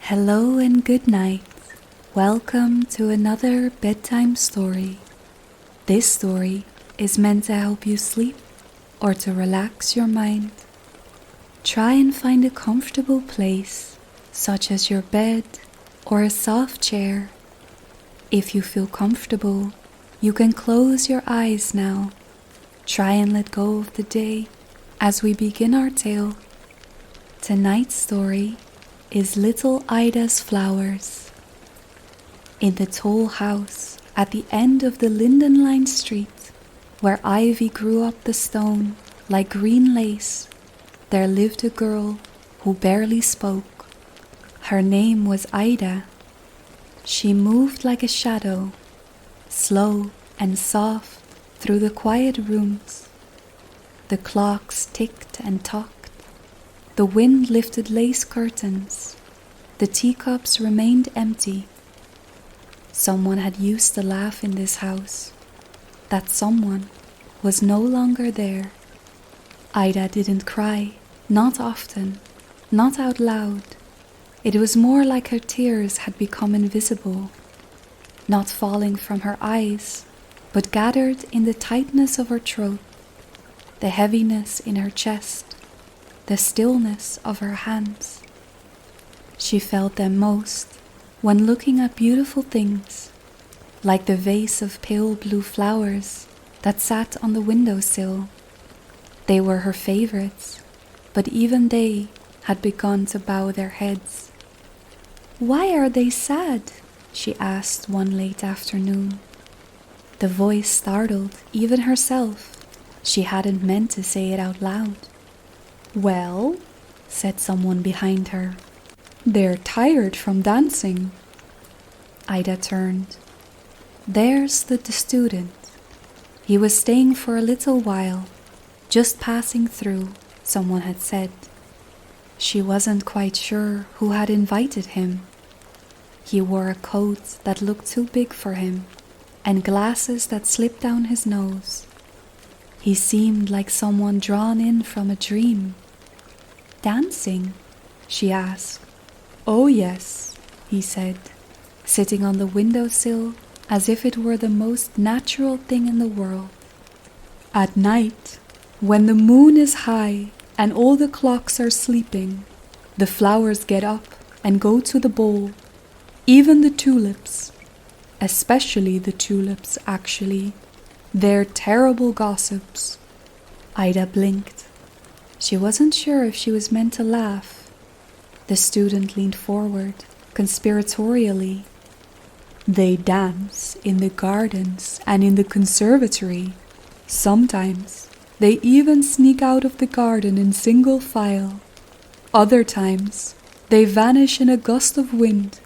Hello and good night. Welcome to another bedtime story. This story is meant to help you sleep or to relax your mind. Try and find a comfortable place, such as your bed or a soft chair. If you feel comfortable, you can close your eyes now. Try and let go of the day as we begin our tale. Tonight's story is Littleidasflowers. In the tall house at the end of the linden-lined street, where ivy grew up the stone like green lace, there lived a girl who barely spoke. Her name was Ida. She moved like a shadow, slow and soft through the quiet rooms. The clocks ticked and tocked. The wind lifted lace curtains. The teacups remained empty. Someone had used to laugh in this house. That someone was no longer there. Ida didn't cry, not often, not out loud. It was more like her tears had become invisible, not falling from her eyes, but gathered in the tightness of her throat, the heaviness in her chest, the stillness of her hands. She felt them most when looking at beautiful things, like the vase of pale blue flowers that sat on the windowsill. They were her favorites, but even they had begun to bow their heads. "Why are they sad?" she asked one late afternoon. The voice startled even herself. She hadn't meant to say it out loud. "Well," said someone behind her, "they're tired from dancing." Ida turned. There stood the student. He was staying for a little while, just passing through, someone had said. She wasn't quite sure who had invited him. He wore a coat that looked too big for him, and glasses that slipped down his nose. He seemed like someone drawn in from a dream. "Dancing?" she asked. "Oh yes," he said, sitting on the windowsill as if it were the most natural thing in the world. "At night, when the moon is high and all the clocks are sleeping, the flowers get up and go to the ball, even the tulips, especially the tulips actually. They're terrible gossips." Ida blinked. She wasn't sure if she was meant to laugh. The student leaned forward, conspiratorially. "They dance in the gardens and in the conservatory. Sometimes they even sneak out of the garden in single file. Other times they vanish in a gust of wind.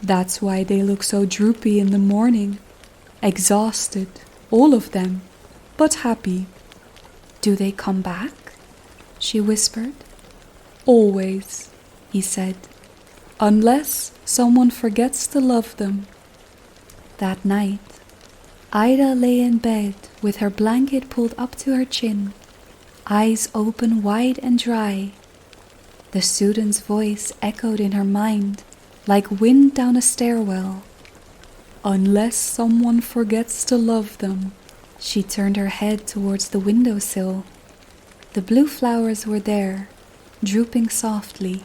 That's why they look so droopy in the morning, exhausted, all of them, but happy." "Do they come back?" she whispered. "Always," he said, "unless someone forgets to love them." That night, Ida lay in bed with her blanket pulled up to her chin, eyes open wide and dry. The student's voice echoed in her mind like wind down a stairwell. "Unless someone forgets to love them." She turned her head towards the windowsill. The blue flowers were there, drooping softly.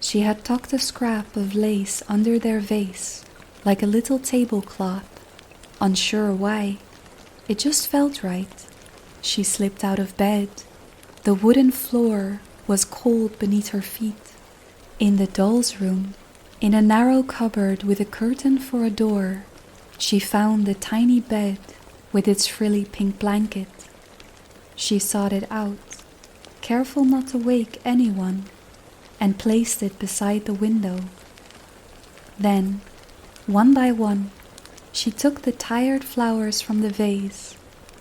She had tucked a scrap of lace under their vase, like a little tablecloth. Unsure why, it just felt right. She slipped out of bed. The wooden floor was cold beneath her feet. In the doll's room, in a narrow cupboard with a curtain for a door, she found the tiny bed with its frilly pink blanket. She sought it out, careful not to wake anyone, and placed it beside the window. Then, one by one, she took the tired flowers from the vase,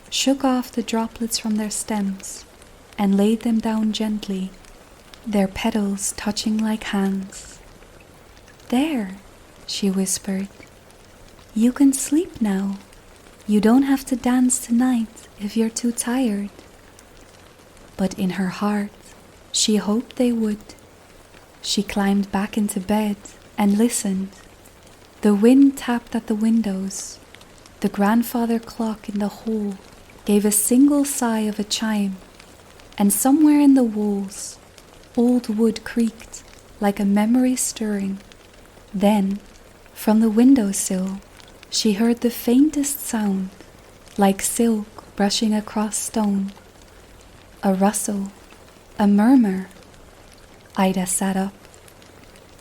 shook off the droplets from their stems, and laid them down gently, their petals touching like hands. "There," she whispered. "You can sleep now. You don't have to dance tonight if you're too tired." But in her heart, she hoped they would. She climbed back into bed and listened. The wind tapped at the windows. The grandfather clock in the hall gave a single sigh of a chime, and somewhere in the walls, old wood creaked like a memory stirring. Then, from the windowsill, she heard the faintest sound, like silk brushing across stone. A rustle, a murmur. Ida sat up.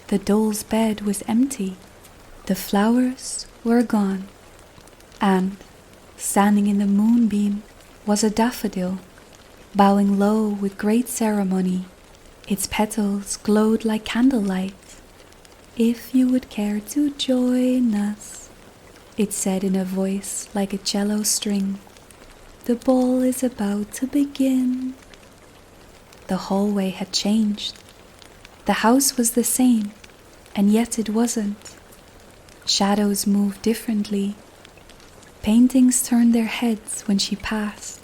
The doll's bed was empty. The flowers were gone. And, standing in the moonbeam, was a daffodil, bowing low with great ceremony. Its petals glowed like candlelight. "If you would care to join us," it said in a voice like a cello string, "the ball is about to begin." The hallway had changed. The house was the same, and yet it wasn't. Shadows moved differently. Paintings turned their heads when she passed.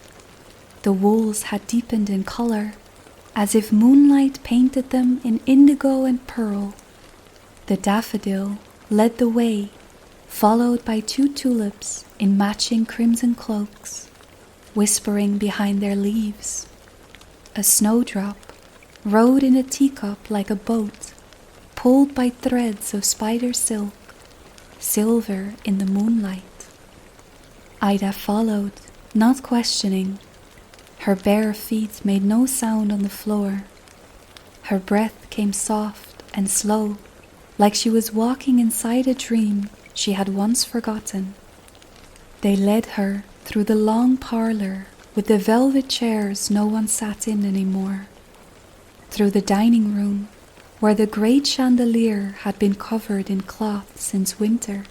The walls had deepened in color, as if moonlight painted them in indigo and pearl. The daffodil led the way, followed by 2 tulips in matching crimson cloaks, whispering behind their leaves. A snowdrop rode in a teacup like a boat, pulled by threads of spider silk, silver in the moonlight. Ida followed, not questioning. Her bare feet made no sound on the floor. Her breath came soft and slow, like she was walking inside a dream she had once forgotten. They led her through the long parlor with the velvet chairs no one sat in anymore, through the dining room where the great chandelier had been covered in cloth since winter.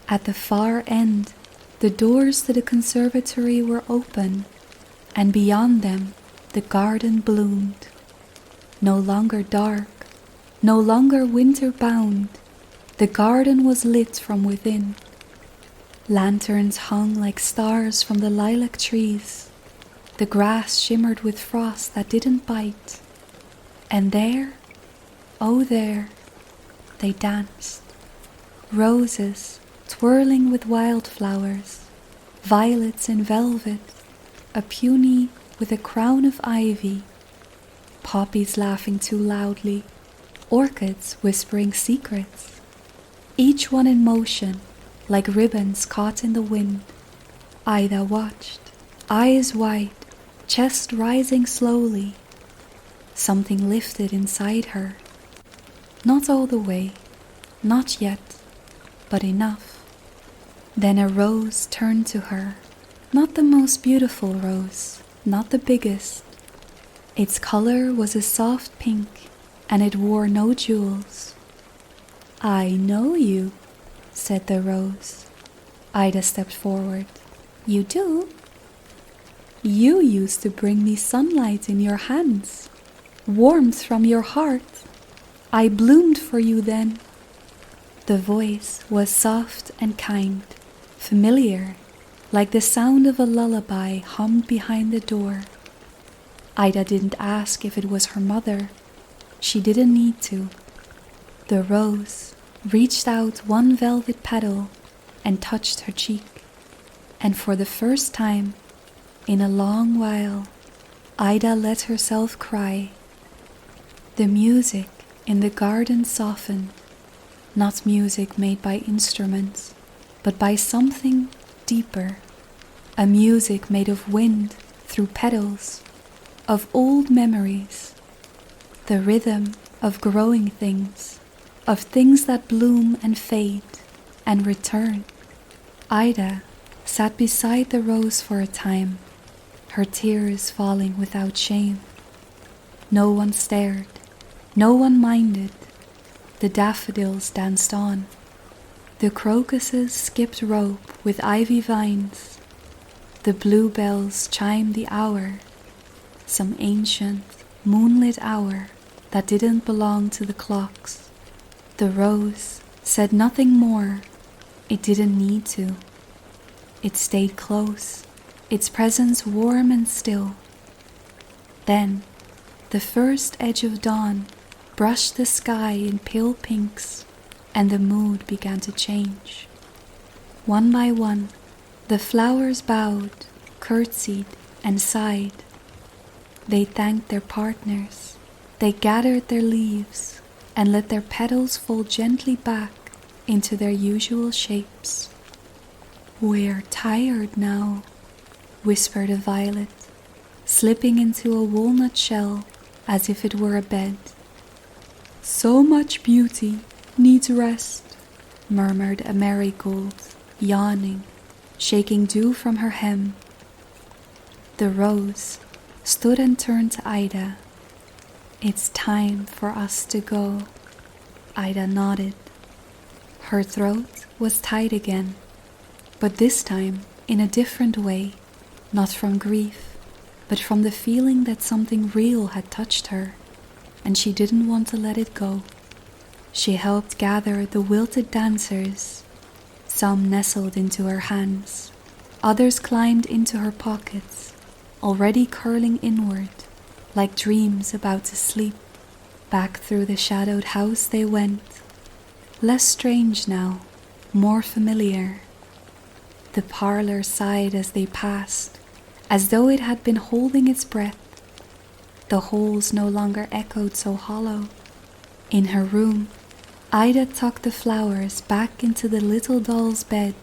At the far end, the doors to the conservatory were open, and beyond them the garden bloomed. No longer dark, no longer winter-bound, the garden was lit from within. Lanterns hung like stars from the lilac trees. The grass shimmered with frost that didn't bite. And there, oh there, they danced. Roses twirling with wildflowers, violets in velvet, a peony with a crown of ivy, poppies laughing too loudly, orchids whispering secrets, each one in motion like ribbons caught in the wind. Ida watched, eyes wide, chest rising slowly. Something lifted inside her. Not all the way, not yet, but enough. Then a rose turned to her, not the most beautiful rose, not the biggest. Its color was a soft pink, and it wore no jewels. "I know you," said the rose. Ida stepped forward. "You do? You used to bring me sunlight in your hands, warmth from your heart. I bloomed for you then." The voice was soft and kind, familiar, like the sound of a lullaby hummed behind the door. Ida didn't ask if it was her mother. She didn't need to. The rose reached out one velvet petal and touched her cheek, and for the first time in a long while, Ida let herself cry. The music in the garden softened, not music made by instruments, but by something deeper, a music made of wind through petals, of old memories, the rhythm of growing things, of things that bloom and fade and return. Ida sat beside the rose for a time, her tears falling without shame. No one stared, no one minded. The daffodils danced on. The crocuses skipped rope with ivy vines. The bluebells chimed the hour, some ancient, moonlit hour that didn't belong to the clocks. The rose said nothing more. It didn't need to. It stayed close, its presence warm and still. Then, the first edge of dawn brushed the sky in pale pinks, and the mood began to change. One by one, the flowers bowed, curtsied, and sighed. They thanked their partners. They gathered their leaves and let their petals fall gently back into their usual shapes. "We're tired now," whispered a violet, slipping into a walnut shell as if it were a bed. "So much beauty needs rest," murmured a marigold, yawning, shaking dew from her hem. The rose stood and turned to Ida. "It's time for us to go." Ida nodded. Her throat was tight again, but this time in a different way, not from grief, but from the feeling that something real had touched her, and she didn't want to let it go. She helped gather the wilted dancers. Some nestled into her hands, others climbed into her pockets, already curling inward, like dreams about to sleep. Back through the shadowed house they went, less strange now, more familiar. The parlor sighed as they passed, as though it had been holding its breath. The halls no longer echoed so hollow. In her room, Ida tucked the flowers back into the little doll's bed.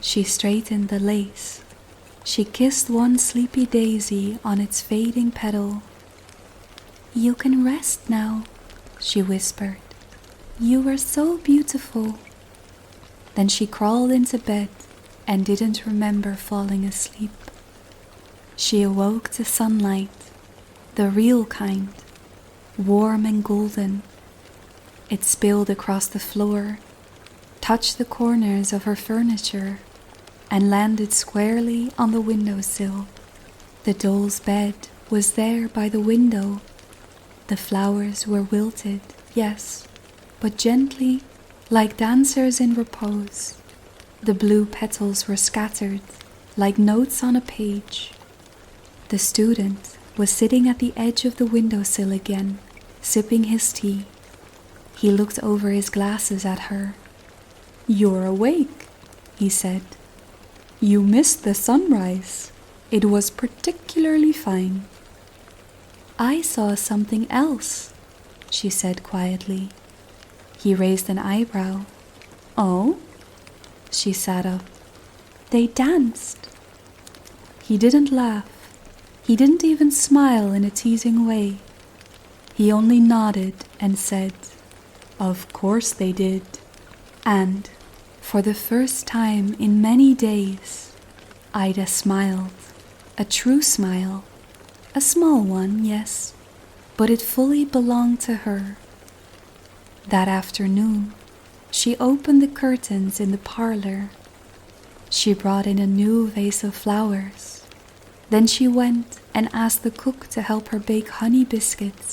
She straightened the lace. She kissed one sleepy daisy on its fading petal. "You can rest now," she whispered. "You were so beautiful." Then she crawled into bed and didn't remember falling asleep. She awoke to sunlight, the real kind, warm and golden. It spilled across the floor, touched the corners of her furniture, and landed squarely on the windowsill. The doll's bed was there by the window. The flowers were wilted, yes, but gently, like dancers in repose. The blue petals were scattered, like notes on a page. The student was sitting at the edge of the windowsill again, sipping his tea. He looked over his glasses at her. "You're awake," he said. "You missed the sunrise. It was particularly fine." "I saw something else," she said quietly. He raised an eyebrow. "Oh?" She sat up. "They danced." He didn't laugh. He didn't even smile in a teasing way. He only nodded and said, "Of course they did." And, for the first time in many days, Ida smiled. A true smile. A small one, yes, but it fully belonged to her. That afternoon, she opened the curtains in the parlor. She brought in a new vase of flowers. Then she went and asked the cook to help her bake honey biscuits.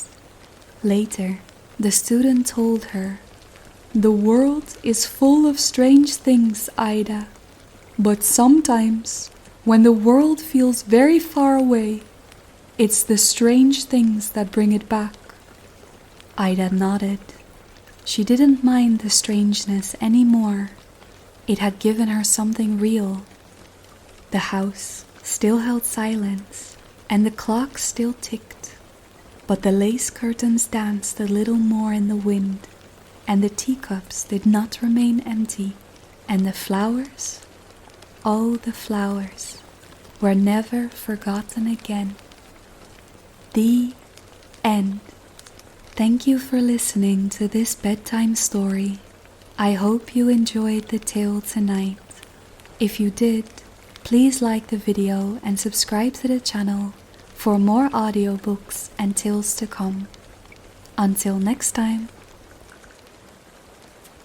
Later, the student told her, "The world is full of strange things, Ida. But sometimes, when the world feels very far away, it's the strange things that bring it back." Ida nodded. She didn't mind the strangeness anymore. It had given her something real. The house still held silence, and the clock still ticked. But the lace curtains danced a little more in the wind, and the teacups did not remain empty, and the flowers, oh, the flowers, were never forgotten again. The end. Thank you for listening to this bedtime story. I hope you enjoyed the tale tonight. If you did, please like the video and subscribe to the channel for more audiobooks and tales to come. Until next time.